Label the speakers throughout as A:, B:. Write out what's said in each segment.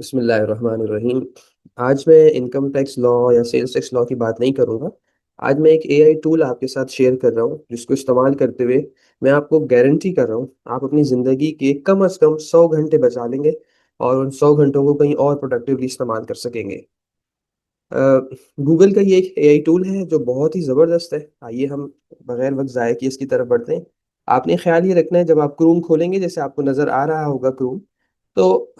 A: बिस्मिल्लाहिर्रहमानिर्रहीम। आज मैं इनकम टैक्स लॉ या सेल्स टैक्स लॉ की बात नहीं करूंगा। आज मैं एक एआई टूल आपके साथ शेयर कर रहा हूं जिसको इस्तेमाल करते हुए मैं आपको गारंटी कर रहा हूं आप अपनी ज़िंदगी के कम से कम 100 घंटे बचा लेंगे और उन 100 घंटों को कहीं और प्रोडक्टिवली इस्तेमाल कर सकेंगे। गूगल का ये एक एआई टूल है जो बहुत ही ज़बरदस्त है। आइए हम बगैर वक्त ज़ाया किए इसकी तरफ बढ़ते हैं। आपने ख्याल ये रखना है जब आप क्रोम खोलेंगे, जैसे आपको नज़र आ रहा होगा क्रोम, तो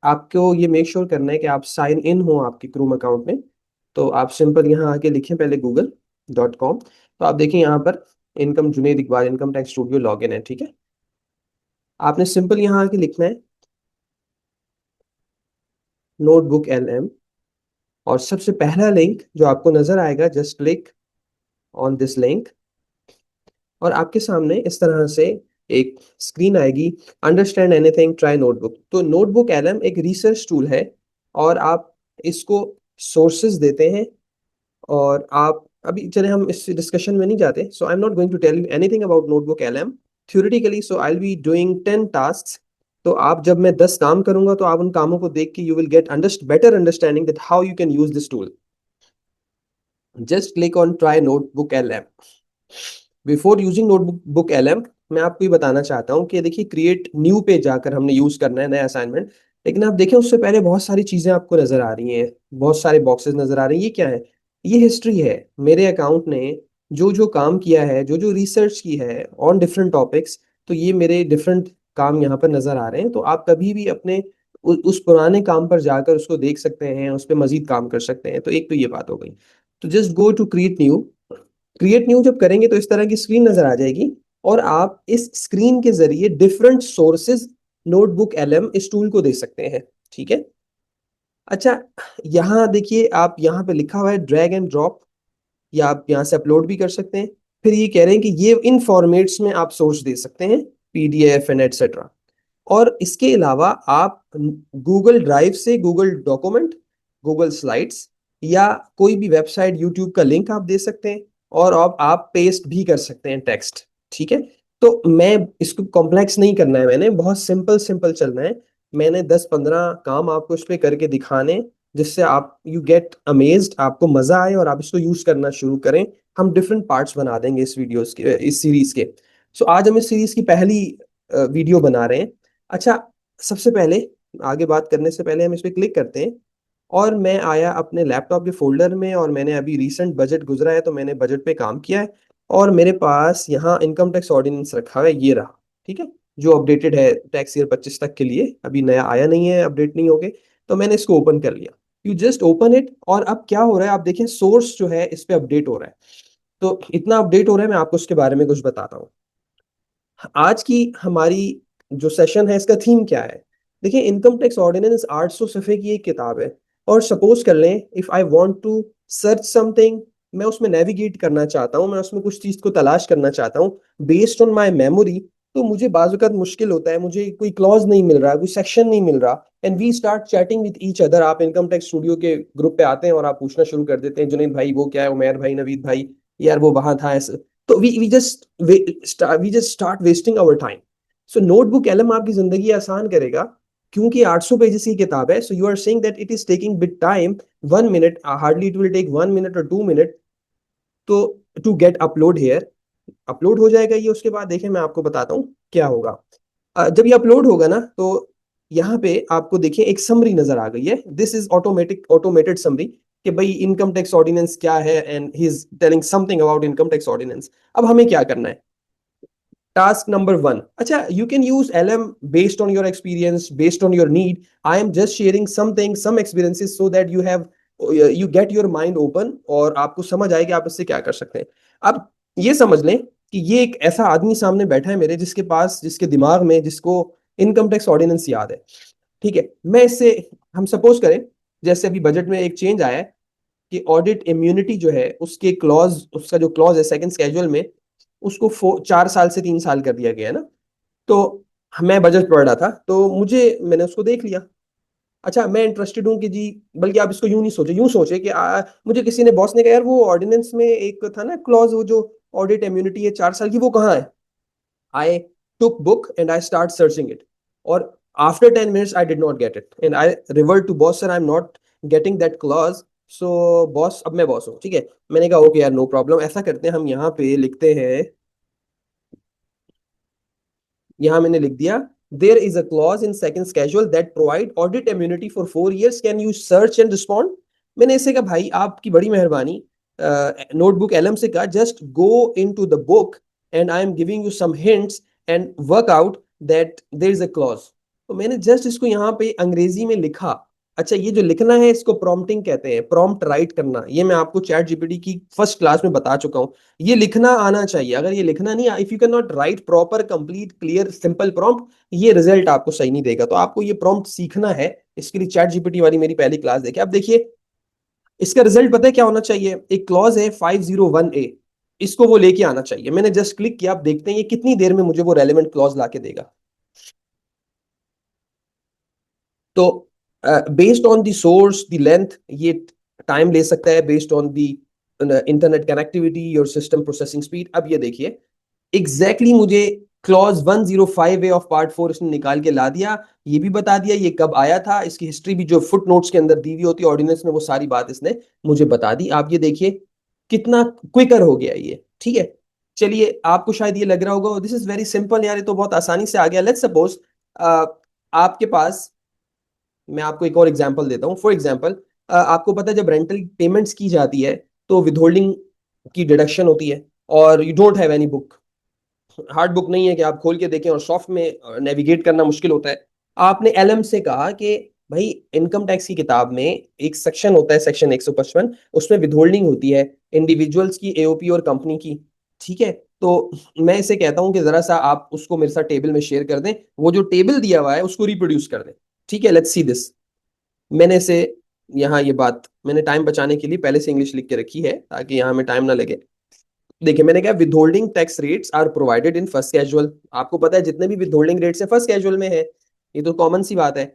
A: आपको ये मेक श्योर करना है कि आप साइन इन हो आपके क्रोम अकाउंट में। तो आप सिंपल यहाँ आके लिखें पहले google.com। तो आप देखें यहाँ पर income Junaid Iqbal income tax studio login है, ठीक है। आपने सिंपल यहाँ आके लिखना है नोटबुक LM, और सबसे पहला लिंक जो आपको नजर आएगा, just click on this link, और आपके सामने इस तरह से एक स्क्रीन आएगी, अंडरस्टैंड एनीथिंग ट्राई नोटबुक। तो नोटबुक LM एक रिसर्च टूल है और आप इसको सोर्सेज देते हैं। और आप अभी चले हम इस डिस्कशन में नहीं जाते, so I am not going to tell you anything about notebook LM theoretically, so I will be doing 10 task. तो आप जब मैं 10 काम करूंगा तो आप उन कामों को देख के you will get better understanding that how you can use this tool. Just click on try notebook LM। Before using notebook LM, मैं आपको ये बताना चाहता हूँ कि देखिए क्रिएट न्यू पे जाकर हमने यूज करना है नया असाइनमेंट। लेकिन आप देखें उससे पहले बहुत सारी चीजें आपको नजर आ रही हैं, बहुत सारे बॉक्सेस नजर आ रहे हैं। ये क्या है? ये हिस्ट्री है। मेरे अकाउंट ने जो जो काम किया है, जो जो रिसर्च की है ऑन डिफरेंट टॉपिक्स, तो ये मेरे डिफरेंट काम यहाँ पर नजर आ रहे हैं। तो आप कभी भी अपने उस पुराने काम पर जाकर उसको देख सकते हैं, उस पर मजीद काम कर सकते हैं। तो एक तो ये बात हो गई। तो just go to create new. Create new जब करेंगे तो इस तरह की स्क्रीन नजर आ जाएगी, और आप इस स्क्रीन के जरिए डिफरेंट सोर्सेज नोटबुक LM इस टूल को दे सकते हैं, ठीक है। अच्छा, यहाँ देखिए आप यहाँ पे लिखा हुआ है ड्रैग एंड ड्रॉप, या आप यहाँ से अपलोड भी कर सकते हैं। फिर ये कह रहे हैं कि ये इन फॉर्मेट्स में आप सोर्स दे सकते हैं, PDF एंड एटसेट्रा। और इसके अलावा आप गूगल ड्राइव से गूगल डॉक्यूमेंट, गूगल स्लाइड्स, या कोई भी वेबसाइट यूट्यूब का लिंक आप दे सकते हैं। और अब आप पेस्ट भी कर सकते हैं टेक्स्ट, ठीक है। तो मैं इसको कॉम्प्लेक्स नहीं करना है, मैंने बहुत सिंपल सिंपल चलना है। मैंने 10-15 काम आपको इस पे करके दिखाने, जिससे आप यू गेट अमेज्ड, आपको मजा आए और आप इसको यूज करना शुरू करें। हम डिफरेंट पार्ट्स बना देंगे इस वीडियोस के, इस सीरीज के। सो आज हम इस सीरीज की पहली वीडियो बना रहे हैं। अच्छा, सबसे पहले आगे बात करने से पहले हम इस पे क्लिक करते हैं, और मैं आया अपने लैपटॉप के फोल्डर में, और मैंने अभी रीसेंट बजट गुजरा है तो मैंने बजट पे काम किया है। और मेरे पास यहाँ इनकम टैक्स ऑर्डिनेंस रखा है, ये रहा, ठीक है। जो अपडेटेड है टैक्स ईयर 25 तक के लिए, अभी नया आया नहीं है, अपडेट नहीं हो गए। तो मैंने इसको ओपन कर लिया। यू जस्ट ओपन इट, और अब क्या हो रहा है आप देखें, सोर्स जो है इस पे अपडेट हो रहा है। तो इतना अपडेट हो रहा है, मैं आपको उसके बारे में कुछ बताता हूँ। आज की हमारी जो सेशन है इसका थीम क्या है? देखिए, इनकम टैक्स ऑर्डिनेंस 800 सफ़े की एक किताब है। और सपोज कर लें, if I want to search something, मैं उसमें नेविगेट करना चाहता हूँ, मैं उसमें कुछ चीज को तलाश करना चाहता हूँ बेस्ड ऑन माय मेमोरी। तो मुझे बाजुकात मुश्किल होता है, मुझे कोई क्लॉज नहीं मिल रहा, कोई सेक्शन नहीं मिल रहा, and we start chatting with each other. आप इनकम टैक्स स्टूडियो के ग्रुप पे आते हैं और आप पूछना शुरू कर देते हैं, जुनेद भाई वो क्या है, उमेर भाई, नवीद भाई, यार वो वहां था ऐसे। तो we just start wasting our time. So notebook LM आपकी जिंदगी आसान करेगा, क्योंकि 800 पेजेस की किताब है। So you are saying that it is taking bit time, 1 minute, hardly it will take 1 minute और 2 मिनट तो to get upload here. Upload हो जाएगा ये, उसके बाद देखें मैं आपको बताता हूँ क्या होगा। जब ये अपलोड होगा ना, तो यहाँ पे आपको देखिए एक समरी नजर आ गई है। दिस इज ऑटोमेटेड समरी, कि भाई इनकम टैक्स ऑर्डिनेंस क्या है, and he is telling something about income tax ordinance. अब हमें क्या करना है? Task number one. Acha, you can use LM based on your experience, based on your need. I am just sharing something, some experiences, so that you get your mind open, और आपको समझ आए कि आप इससे क्या कर सकते हैं। अब ये समझ लें कि ये एक ऐसा आदमी सामने बैठा है मेरे, जिसके पास, जिसके दिमाग में, जिसको इनकम टैक्स ऑर्डिनेंस याद है, ठीक है। मैं इससे, हम सपोज करें, जैसे अभी बजट में एक चेंज आया है कि ऑडिट इम्यूनिटी जो है उसके क्लॉज, उसका जो क्लॉज है सेकंड स्केड्यूल में, उसको 4 साल से 3 साल कर दिया गया है ना। तो मैं बजट पढ़ रहा था तो मैंने उसको देख लिया। अच्छा, मैं इंटरेस्टेड हूँ कि जी, बल्कि आप इसको यूं नहीं सोचे, यूं सोचे कि मुझे किसी ने, बॉस ने कहा यार वो ऑर्डिनेंस में एक था ना क्लॉज, वो जो ऑडिट इम्यूनिटी है 4 साल की, वो कहाँ है? I took book and I start searching it. और After 10 minutes I did not get it and I revert to boss, sir I'm not getting that clause. So boss, अब मैं बॉस हूँ, ठीक है, मैंने कहा ओके यार नो प्रॉब्लम, ऐसा करते हैं हम यहाँ पे लिखते हैं, यहाँ मैंने लिख दिया there is a clause in second schedule that provide audit immunity for 4 years, can you search and respond. मैंने ऐसे कहा भाई आपकी बड़ी मेहरबानी, नोटबुक एलएम से कहा just go into the book and I am giving you some hints and work out that there is a clause. तो मैंने जस्ट इसको यहाँ पे अंग्रेजी में लिखा। अच्छा, ये जो लिखना है इसको प्रॉम्प्टिंग कहते हैं, प्रॉम्प्ट राइट करना। ये मैं आपको चैट जीपीटी की फर्स्ट क्लास में बता चुका हूँ। ये लिखना आना चाहिए, अगर ये लिखना नहीं, if you can not right proper complete clear simple prompt, ये रिजल्ट आपको सही नहीं देगा। तो आपको ये प्रॉम्प्ट सीखना है, इसके लिए चैट जीपीटी वाली मेरी पहली क्लास देखिए। अब देखिए इसका रिजल्ट पता है क्या होना चाहिए, एक क्लॉज है 501A, इसको वो लेके आना चाहिए। मैंने जस्ट क्लिक किया, आप देखते हैं ये कितनी देर में मुझे वो रेलेवेंट क्लॉज लाके देगा। तो based on the source the length ये टाइम ले सकता है, based on the internet connectivity और सिस्टम प्रोसेसिंग स्पीड। अब ये देखिए एग्जैक्टली मुझे क्लॉज 105A ऑफ पार्ट 4 इसने निकाल के ला दिया। ये भी बता दिया ये कब आया था, इसकी हिस्ट्री भी जो फुट नोट्स के अंदर दी हुई होती है ऑर्डिनेंस में, वो सारी बात इसने मुझे बता दी। आप ये देखिए कितना क्विकर हो गया ये, ठीक है। चलिए आपको शायद ये लग रहा होगा दिस इज वेरी सिंपल यार, ये तो बहुत आसानी से आ गया। लेट्स सपोज आपके पास, मैं आपको एक और एग्जांपल देता हूँ। फॉर एग्जांपल आपको पता है जब रेंटल पेमेंट्स की जाती है तो विदहोल्डिंग की डिडक्शन होती है, और you don't have any book, hard book नहीं है कि आप खोल के देखें, और सॉफ्ट में नेविगेट करना मुश्किल होता है। आपने एलएम से कहा कि भाई इनकम टैक्स की किताब में एक सेक्शन होता है सेक्शन 155, उसमें विदहोल्डिंग होती है इंडिविजुअल्स की, एओपी और कंपनी की, ठीक है। तो मैं इसे कहता हूं कि जरा सा आप उसको मेरे साथ टेबल में शेयर कर दें, वो जो टेबल दिया हुआ है उसको रिप्रोड्यूस कर दें, ठीक है। Let's see this. मैंने इसे यहाँ, ये बात मैंने टाइम बचाने के लिए पहले से इंग्लिश लिख के रखी है ताकि यहाँ में टाइम ना लगे। देखिए मैंने कहा withholding tax rates are provided in first casual. आपको पता है जितने भी विदहोल्डिंग रेट्स है फर्स्ट कैजुअल में है, ये तो कॉमन सी बात है।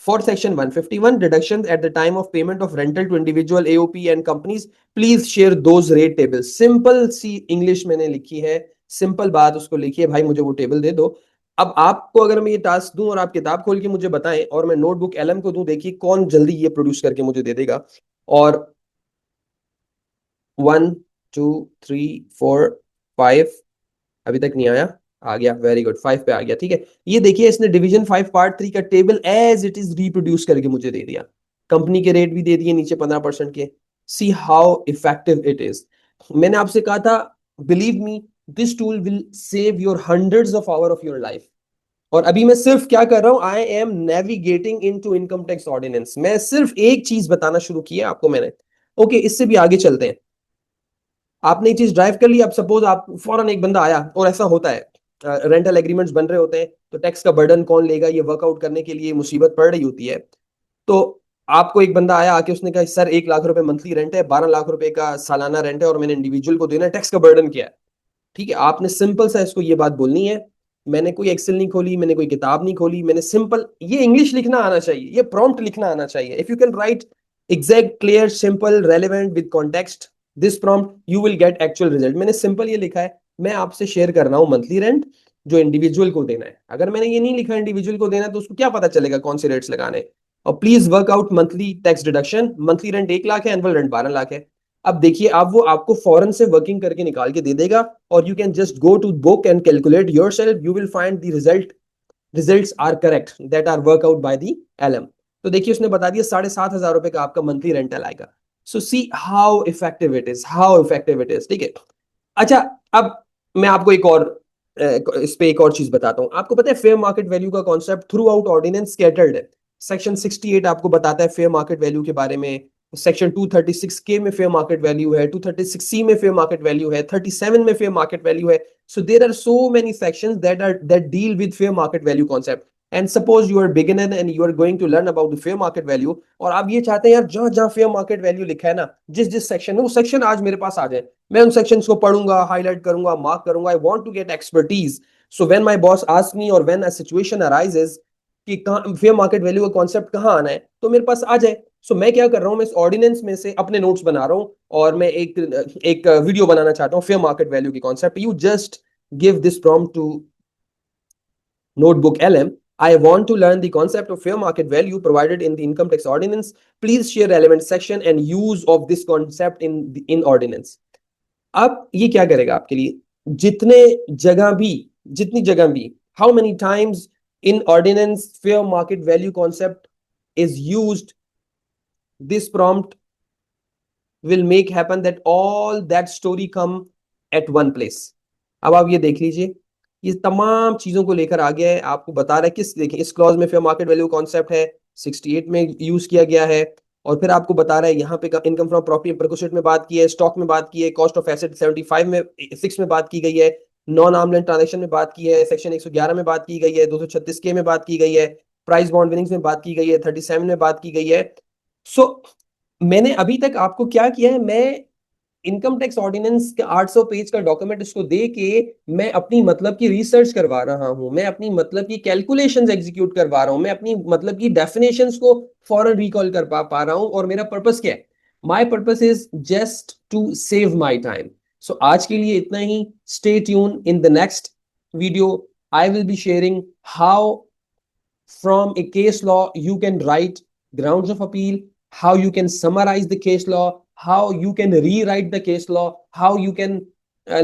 A: For section 151 deduction at the time of payment of rental to individual AOP and companies, please share those rate table. Simple सी इंग्लिश मैंने लिखी है, सिंपल बात उसको लिखी है, भाई मुझे वो टेबल दे दो। अब आपको अगर मैं ये टास्क दूं और आप किताब खोल के मुझे बताएं और मैं नोटबुक एलएम को दूं, देखिए कौन जल्दी ये प्रोड्यूस करके मुझे दे देगा। और 1 2 3 4 5 अभी तक नहीं आया, आ गया, वेरी गुड, 5 पे आ गया, ठीक है। ये देखिए इसने डिवीजन 5 पार्ट 3 का table as it is reproduce करके मुझे दे दिया, कंपनी के रेट भी दे दिए नीचे 15% के। See how effective it is. मैंने आपसे कहा था believe me this tool will save your hundreds of hour of your life. और अभी मैं सिर्फ क्या कर रहा हूं, I am navigating into income tax ordinance. मैं सिर्फ एक चीज बताना शुरू किया आपको मैंने। ओके, इससे भी आगे चलते हैं। आपने ये चीज ड्राइव कर ली, अब सपोज आप फौरन एक बंदा आया, और ऐसा होता है रेंटल एग्रीमेंट्स बन रहे होते हैं, तो टैक्स का बर्डन कौन लेगा ये वर्कआउट करने के लिए मुसीबत पड़ रही होती है। तो आपको एक बंदा आया आके उसने कहा सर 1 लाख रुपए मंथली रेंट है, 12 लाख रुपए का सालाना रेंट है, और मैंने इंडिविजुअल को देना है, टैक्स का बर्डन क्या है। ठीक है, आपने सिंपल सा इसको ये बात बोलनी है। मैंने कोई एक्सेल नहीं खोली, मैंने कोई किताब नहीं खोली, मैंने सिंपल ये इंग्लिश लिखना आना चाहिए, ये प्रॉम्प्ट लिखना आना चाहिए। If you can write exact clear simple relevant with context this prompt you will get actual result. मैंने सिंपल ये लिखा है, मैं आपसे शेयर कर रहा हूं मंथली रेंट जो इंडिविजुअल को देना है। अगर मैंने ये नहीं लिखा इंडिविजुअल को देना है तो उसको क्या पता चलेगा कौन से रेट्स लगाने। और please work out monthly tax deduction, monthly rent 1 lakh है, एनुअल रेंट 12 लाख है। अब देखिए आप वो आपको फौरन से वर्किंग करके निकाल के दे देगा, और you can just go to book and calculate yourself, you will find the results are correct that are work out by the LM. तो देखिए उसने बता दिया 7,500 रुपए का आपका मंथली रेंटल आएगा। So see how effective it is, how effective it is, ठीक है। अच्छा, अब मैं आपको एक और इस पे एक और चीज बताता हूं। आपको पता है फेयर मार्केट वैल्यू का concept throughout ordinance scattered है। सेक्शन 68 आपको बताता है फेयर मार्केट वैल्यू के बारे में, सेक्शन 236 के में फेयर मार्केट वैल्यू है, 236 सी में फेयर मार्केट वैल्यू है, 37 में फेयर मार्केट वैल्यू है। So there are so many sections that deal with fair market value concept. And suppose you are beginner and you are going to learn about the fair market value, और आप ये चाहते हैं यार जहां जहां fair market value लिखा है ना, जिस जिस सेक्शन में, वो सेक्शन आज मेरे पास आ जाए, मैं उन सेक्शंस को पढ़ूंगा, हाईलाइट करूंगा, मार्क करूंगा। I want to get expertise. So when my boss ask me और व्हेन अ सिचुएशन अराइजेस कि कहां फेयर मार्केट वैल्यू का कॉन्सेप्ट कहां आना है, तो मेरे पास आ जाए। सो मैं क्या कर रहा हूं, मैं इस ऑर्डिनेंस में से अपने नोट्स बना रहा हूं, और मैं एक एक वीडियो बनाना चाहता हूं फेयर मार्केट वैल्यू की concept. You just give this prompt to notebook LM, I want to learn the concept of fair market value provided in the income tax ordinance. Please share relevant section and use of this concept in ordinance. अब ये क्या करेगा आपके लिए, जितनी जगह भी how many times in ordinance fair market value concept is used, this prompt will make happen that all that story come at one place. अब आप ये देख लीजिए, ये तमाम चीजों को लेकर आ गया है, आपको बता रहा है किस, देखिए इस क्लॉज में फेयर मार्केट वैल्यू कॉन्सेप्ट है, 68 में यूज किया गया है, और फिर आपको बता रहा है यहाँ पे इनकम फ्रॉम प्रॉपर्टी प्रिकॉशनेट में बात की है, स्टॉक में बात की है, कॉस्ट ऑफ एसेट 75 में 6 में बात की गई है, नॉन आर्म लेंथ ट्रांजेक्शन में बात की है, सेक्शन 111 में बात की गई है, 236 के में बात की गई है, प्राइस बॉन्ड विनिंग्स में बात की गई है, 37 में बात की गई है. सो मैंने अभी तक आपको क्या किया है, मैं इनकम टैक्स ऑर्डिनेंस के 800 पेज का डॉक्यूमेंट इसको दे के मैं अपनी मतलब की रिसर्च करवा रहा हूं, मैं अपनी मतलब की कैलकुलेशंस एग्जीक्यूट करवा रहा हूं, मैं अपनी मतलब की डेफिनेशंस को फौरन रिकॉल कर पा रहा हूं. और मेरा पर्पस क्या है, my purpose is just to save my time. So आज के लिए इतना ही. Stay tune. In the next video I will be sharing how from a case law you can write grounds of appeal, how you can summarize the case law, how you can rewrite the case law, how you can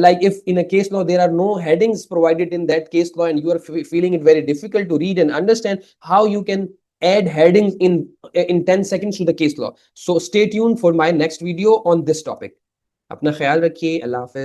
A: like if in a case law there are no headings provided in that case law and you are feeling it very difficult to read and understand, how you can add headings in 10 seconds to the case law. So stay tuned for my next video on this topic. अपना ख्याल रखिए. अल्लाह हाफिज.